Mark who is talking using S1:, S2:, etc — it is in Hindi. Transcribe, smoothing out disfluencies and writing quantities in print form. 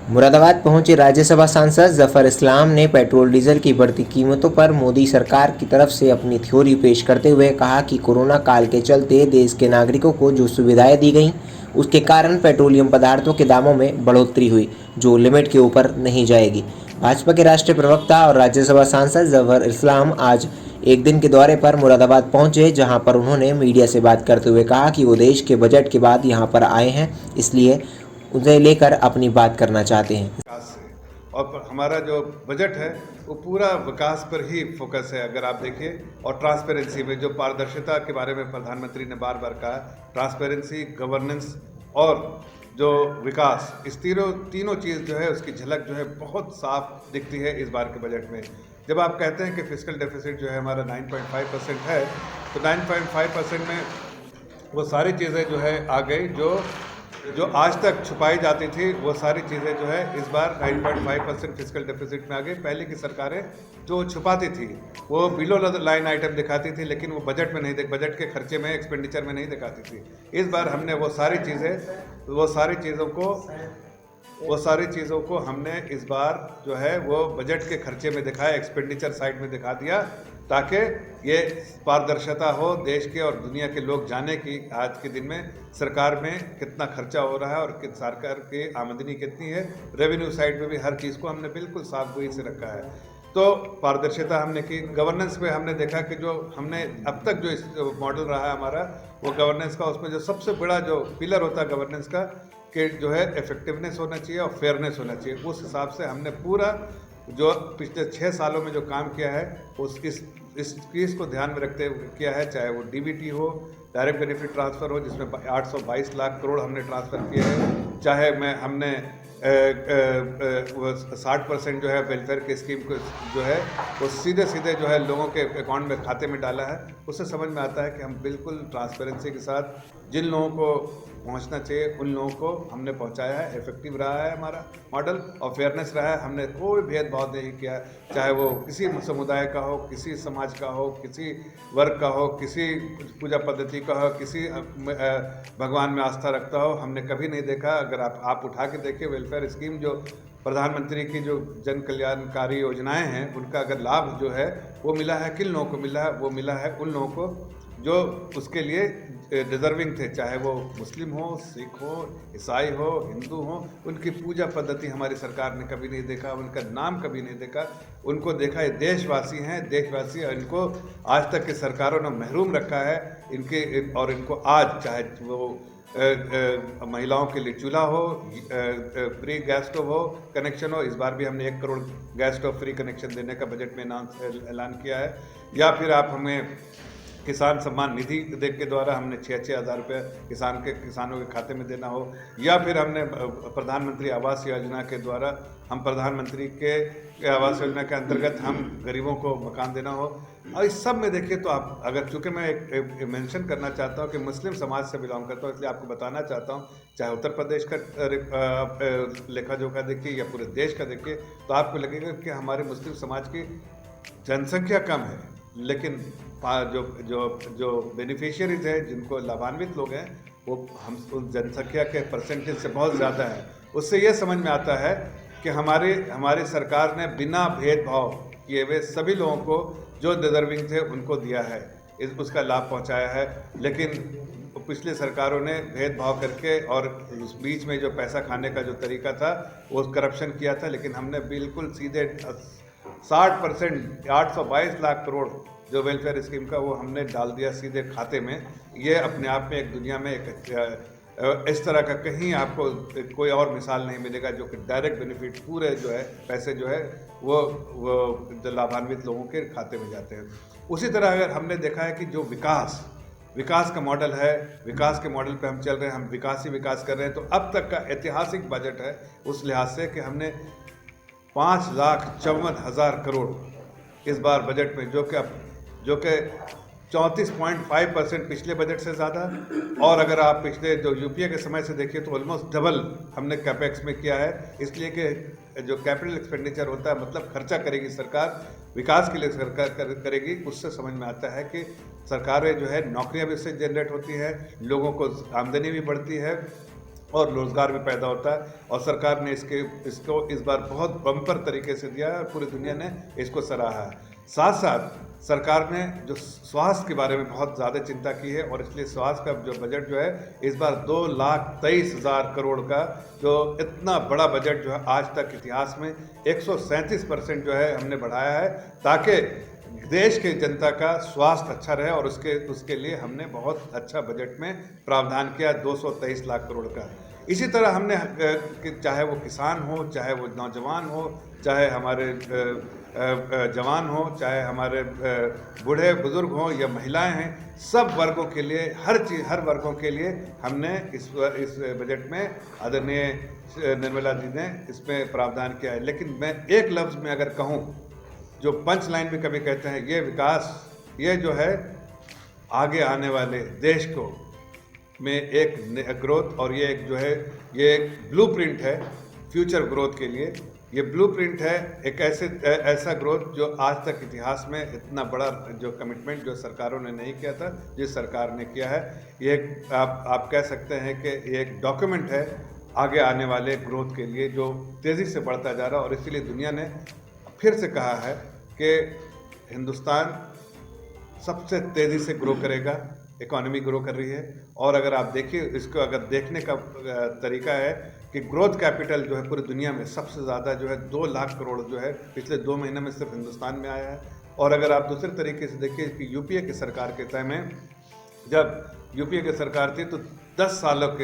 S1: मुरादाबाद पहुंचे राज्यसभा सांसद जफर इस्लाम ने पेट्रोल डीजल की बढ़ती कीमतों पर मोदी सरकार की तरफ से अपनी थ्योरी पेश करते हुए कहा कि कोरोना काल के चलते देश के नागरिकों को जो सुविधाएं दी गईं उसके कारण पेट्रोलियम पदार्थों के दामों में बढ़ोतरी हुई, जो लिमिट के ऊपर नहीं जाएगी। भाजपा के राष्ट्रीय प्रवक्ता और राज्यसभा सांसद जफर इस्लाम आज एक दिन के दौरे पर मुरादाबाद पहुंचे, जहां पर उन्होंने मीडिया से बात करते हुए कहा कि वो देश के बजट के बाद यहां पर आए हैं, इसलिए उसे लेकर अपनी बात करना चाहते हैं।
S2: विकास से और हमारा जो बजट है वो पूरा विकास पर ही फोकस है। अगर आप देखिए, और ट्रांसपेरेंसी में जो पारदर्शिता के बारे में प्रधानमंत्री ने बार बार कहा, ट्रांसपेरेंसी, गवर्नेंस और जो विकास, इस तीनों चीज़ जो है उसकी झलक जो है बहुत साफ दिखती है इस बार के बजट में। जब आप कहते हैं कि फिस्कल डेफिसिट जो है हमारा 9.5% है, तो 9.5% में वो सारी चीज़ें जो है आ गई जो आज तक छुपाई जाती थी, वो सारी चीज़ें जो है इस बार 9.5% फिस्कल डेफिसिट में आ गई। पहले की सरकारें जो छुपाती थी वो बिलो लाइन आइटम दिखाती थी, लेकिन वो बजट में नहीं, बजट के खर्चे में, एक्सपेंडिचर में नहीं दिखाती थी। इस बार हमने वो सारी चीज़ों को हमने इस बार जो है वो बजट के खर्चे में दिखाया, एक्सपेंडिचर साइड में दिखा दिया, ताकि ये पारदर्शिता हो, देश के और दुनिया के लोग जाने कि आज के दिन में सरकार में कितना खर्चा हो रहा है और सरकार की आमदनी कितनी है। रेवेन्यू साइड में भी हर चीज़ को हमने बिल्कुल साफ गोई से रखा है। तो पारदर्शिता हमने की। गवर्नेंस में हमने देखा कि जो हमने अब तक जो इस मॉडल रहा है हमारा, वो गवर्नेंस का, उसमें जो सबसे बड़ा जो पिलर होता है गवर्नेंस का, कि जो है इफेक्टिवनेस होना चाहिए और फेयरनेस होना चाहिए। उस हिसाब से हमने पूरा जो पिछले 6 सालों में जो काम किया है इस चीज़ को ध्यान में रखते हुए किया है, चाहे वो डीबीटी हो, डायरेक्ट बेनिफिट ट्रांसफ़र हो, जिसमें 822 लाख करोड़ हमने ट्रांसफ़र किए हैं, चाहे हमने 60% जो है वेलफेयर की स्कीम को जो है वो सीधे जो है लोगों के अकाउंट में, खाते में डाला है। उससे समझ में आता है कि हम बिल्कुल ट्रांसपेरेंसी के साथ जिन लोगों को पहुंचना चाहिए उन लोगों को हमने पहुंचाया है। इफेक्टिव रहा है हमारा मॉडल और फेयरनेस रहा है। हमने कोई भेदभाव नहीं किया, चाहे वो किसी समुदाय का हो, किसी समाज का हो, किसी वर्ग का हो, किसी पूजा पद्धति का हो, किसी भगवान में आस्था रखता हो, हमने कभी नहीं देखा। अगर आप उठा के देखिए वेलफेयर स्कीम, जो प्रधानमंत्री की जो जन कल्याणकारी योजनाएं हैं, उनका अगर लाभ जो है वो मिला है, किन लोगों को मिला है? वो मिला है उन लोगों को जो उसके लिए डिज़र्विंग थे, चाहे वो मुस्लिम हो, सिख हो, ईसाई हो, हिंदू हो। उनकी पूजा पद्धति हमारी सरकार ने कभी नहीं देखा, उनका नाम कभी नहीं देखा। उनको देखा ये देशवासी हैं, देशवासी, इनको आज तक की सरकारों ने महरूम रखा है और इनको आज चाहे वो महिलाओं के लिए चूल्हा हो, फ्री गैस स्टोव हो, कनेक्शन हो। इस बार भी हमने 1 crore gas stove free connection देने का बजट में ऐलान किया है। या फिर आप हमें किसान सम्मान निधि के द्वारा हमने 6-6 हज़ार रुपये किसानों के खाते में देना हो, या फिर हमने प्रधानमंत्री आवास योजना के द्वारा हम प्रधानमंत्री के आवास योजना के अंतर्गत हम गरीबों को मकान देना हो। और इस सब में देखिए तो आप, अगर चूँकि मैं एक मेंशन करना चाहता हूँ कि मुस्लिम समाज से बिलोंग करता हूँ, इसलिए आपको बताना चाहता हूँ, चाहे उत्तर प्रदेश का लेखा जोखा देखिए या पूरे देश का देखिए, तो आपको लगेगा कि हमारे मुस्लिम समाज की जनसंख्या कम है, लेकिन जो बेनिफिशियरीज हैं, जिनको लाभान्वित लोग हैं, वो हम उस जनसंख्या के परसेंटेज से बहुत ज़्यादा है। उससे ये समझ में आता है कि हमारी सरकार ने बिना भेदभाव किए हुए सभी लोगों को जो डिज़र्विंग थे उनको दिया है, उसका लाभ पहुंचाया है। लेकिन पिछली सरकारों ने भेदभाव करके और उस बीच में जो पैसा खाने का जो तरीका था वो करप्शन किया था। लेकिन हमने बिल्कुल सीधे 60%, 822 लाख करोड़ जो वेलफेयर स्कीम का, वो हमने डाल दिया सीधे खाते में। ये अपने आप में एक दुनिया में इस तरह का कहीं आपको कोई और मिसाल नहीं मिलेगा, जो कि डायरेक्ट बेनिफिट पूरे जो है पैसे जो है वो जो लाभान्वित लोगों के खाते में जाते हैं। उसी तरह अगर हमने देखा है कि जो विकास का मॉडल है, विकास के मॉडल पे हम चल रहे हैं, हम विकास ही विकास कर रहे हैं। तो अब तक का ऐतिहासिक बजट है उस लिहाज से कि हमने 5,54,000 करोड़ इस बार बजट में, जो कि 34.5% पिछले बजट से ज़्यादा। और अगर आप पिछले जो यूपीए के समय से देखिए तो ऑलमोस्ट डबल हमने कैपेक्स में किया है। इसलिए कि जो कैपिटल एक्सपेंडिचर होता है, मतलब खर्चा करेगी सरकार, विकास के लिए सरकार करेगी, उससे समझ में आता है कि सरकारें जो है नौकरियां भी इससे जनरेट होती है, लोगों को आमदनी भी बढ़ती है और रोज़गार भी पैदा होता है। और सरकार ने इसको इस बार बहुत बम्पर तरीके से दिया है और पूरी दुनिया ने इसको सराहा है। साथ साथ सरकार ने जो स्वास्थ्य के बारे में बहुत ज़्यादा चिंता की है और इसलिए स्वास्थ्य का जो बजट जो है इस बार 2,23,000 करोड़ का जो इतना बड़ा बजट जो है आज तक इतिहास में 137% जो है हमने बढ़ाया है, ताकि देश के जनता का स्वास्थ्य अच्छा रहे। और उसके लिए हमने बहुत अच्छा बजट में प्रावधान किया 223 लाख करोड़ का। इसी तरह हमने चाहे वो किसान हो, चाहे वो नौजवान हो, चाहे हमारे जवान हो, चाहे हमारे बूढ़े बुजुर्ग हों या महिलाएं हैं, सब वर्गों के लिए हर वर्गों के लिए हमने इस बजट में आदरणीय निर्मला जी ने इसमें प्रावधान किया है। लेकिन मैं एक लफ्ज़ में अगर कहूँ, जो पंच लाइन में कभी कहते हैं, ये विकास, ये जो है आगे आने वाले देश को में एक ग्रोथ, और ये एक जो है ये एक ब्लूप्रिंट है फ्यूचर ग्रोथ के लिए। ये ब्लूप्रिंट है एक ऐसा ग्रोथ जो आज तक इतिहास में इतना बड़ा जो कमिटमेंट जो सरकारों ने नहीं किया था, जिस सरकार ने किया है। ये आप कह सकते हैं कि ये एक डॉक्यूमेंट है आगे आने वाले ग्रोथ के लिए जो तेज़ी से बढ़ता जा रहा है। और इसीलिए दुनिया ने फिर से कहा है कि हिंदुस्तान सबसे तेज़ी से ग्रो करेगा, इकॉनमी ग्रो कर रही है। और अगर आप देखिए, इसको अगर देखने का तरीका है कि ग्रोथ कैपिटल जो है पूरी दुनिया में सबसे ज़्यादा जो है 2 लाख करोड़ जो है पिछले 2 महीने में सिर्फ हिंदुस्तान में आया है। और अगर आप दूसरे तरीके से देखिए कि यूपीए की सरकार के समय, जब यूपीए की सरकार थी तो 10 सालों के